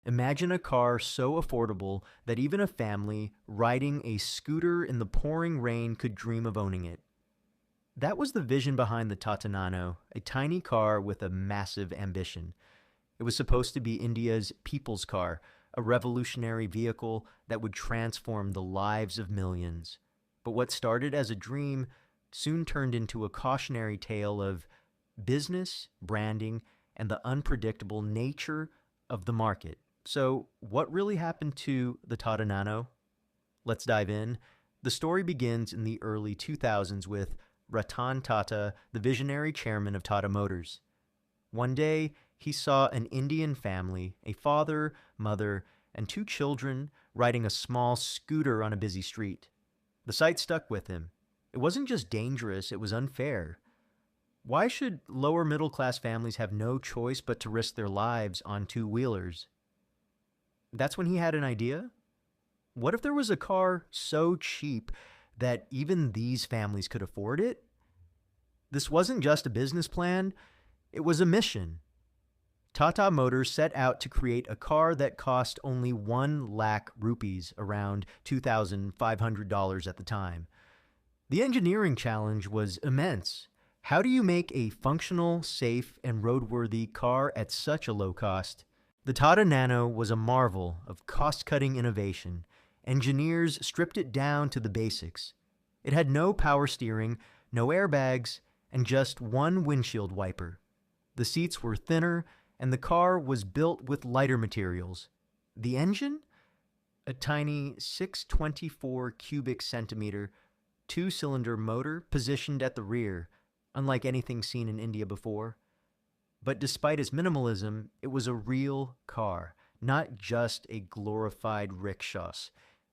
Imagine a car so affordable that even a family riding a scooter in the pouring rain could dream of owning it. That was the vision behind the Tata Nano, a tiny car with a massive ambition. It was supposed to be India's people's car, a revolutionary vehicle that would transform the lives of millions. But what started as a dream soon turned into a cautionary tale of business, branding, and the unpredictable nature of the market. So, what really happened to the Tata Nano? Let's dive in. The story begins in the early 2000s with Ratan Tata, the visionary chairman of Tata Motors. One day, he saw an Indian family, a father, mother, and two children, riding a small scooter on a busy street. The sight stuck with him. It wasn't just dangerous, it was unfair. Why should lower middle class families have no choice but to risk their lives on two wheelers? That's when he had an idea. What if there was a car so cheap that even these families could afford it? This wasn't just a business plan, it was a mission. Tata Motors set out to create a car that cost only 1 lakh rupees, around $2,500 at the time. The engineering challenge was immense. How do you make a functional, safe, and roadworthy car at such a low cost? The Tata Nano was a marvel of cost-cutting innovation. Engineers stripped it down to the basics. It had no power steering, no airbags, and just one windshield wiper. The seats were thinner, and the car was built with lighter materials. The engine? A tiny 624 cubic centimeter, two-cylinder motor positioned at the rear, unlike anything seen in India before. But despite its minimalism, it was a real car, not just a glorified rickshaw.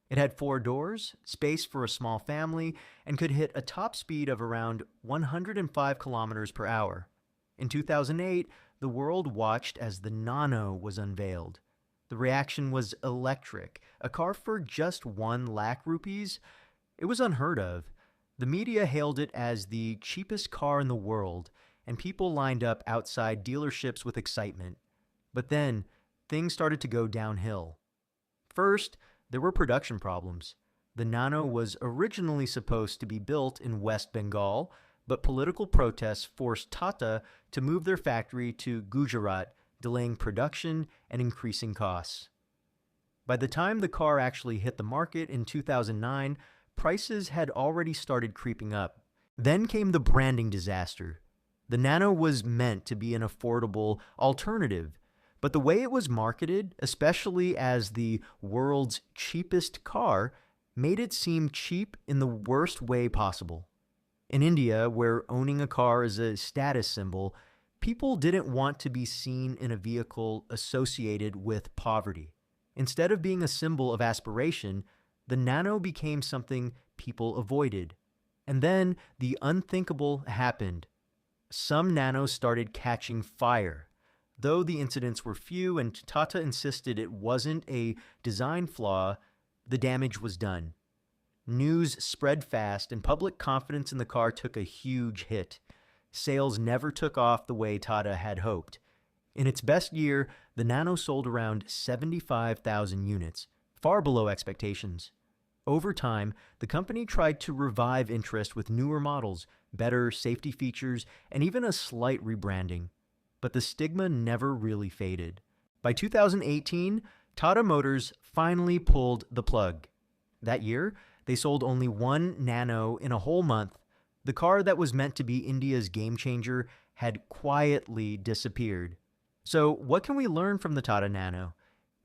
It had 4 doors, space for a small family, and could hit a top speed of around 105 kilometers per hour. In 2008, the world watched as the Nano was unveiled. The reaction was electric. A car for just 1 lakh rupees? It was unheard of. The media hailed it as the cheapest car in the world, and people lined up outside dealerships with excitement. But then, things started to go downhill. First, there were production problems. The Nano was originally supposed to be built in West Bengal, but political protests forced Tata to move their factory to Gujarat, delaying production and increasing costs. By the time the car actually hit the market in 2009, prices had already started creeping up. Then came the branding disaster. The Nano was meant to be an affordable alternative, but the way it was marketed, especially as the world's cheapest car, made it seem cheap in the worst way possible. In India, where owning a car is a status symbol, people didn't want to be seen in a vehicle associated with poverty. Instead of being a symbol of aspiration, the Nano became something people avoided. And then the unthinkable happened. Some Nanos started catching fire. Though the incidents were few and Tata insisted it wasn't a design flaw, the damage was done. News spread fast and public confidence in the car took a huge hit. Sales never took off the way Tata had hoped. In its best year, the Nano sold around 75,000 units, far below expectations. Over time, the company tried to revive interest with newer models, better safety features, and even a slight rebranding. But the stigma never really faded. By 2018, Tata Motors finally pulled the plug. That year, they sold only 1 Nano in a whole month. The car that was meant to be India's game changer had quietly disappeared. So, what can we learn from the Tata Nano?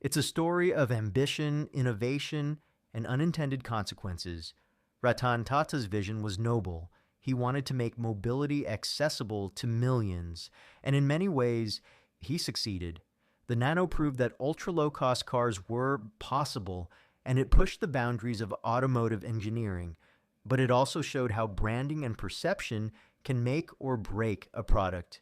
It's a story of ambition, innovation, and unintended consequences. Ratan Tata's vision was noble. He wanted to make mobility accessible to millions, and in many ways, he succeeded. The Nano proved that ultra-low-cost cars were possible, and it pushed the boundaries of automotive engineering, but it also showed how branding and perception can make or break a product.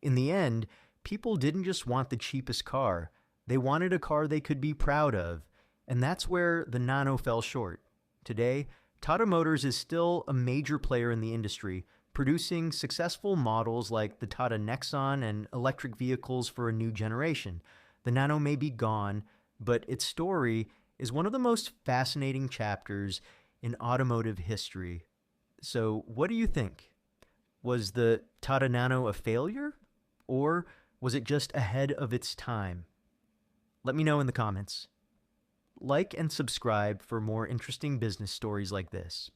In the end, people didn't just want the cheapest car, they wanted a car they could be proud of, and that's where the Nano fell short. Today, Tata Motors is still a major player in the industry, producing successful models like the Tata Nexon and electric vehicles for a new generation. The Nano may be gone, but its story is one of the most fascinating chapters in automotive history. So, what do you think? Was the Tata Nano a failure? Or was it just ahead of its time? Let me know in the comments. Like and subscribe for more interesting business stories like this.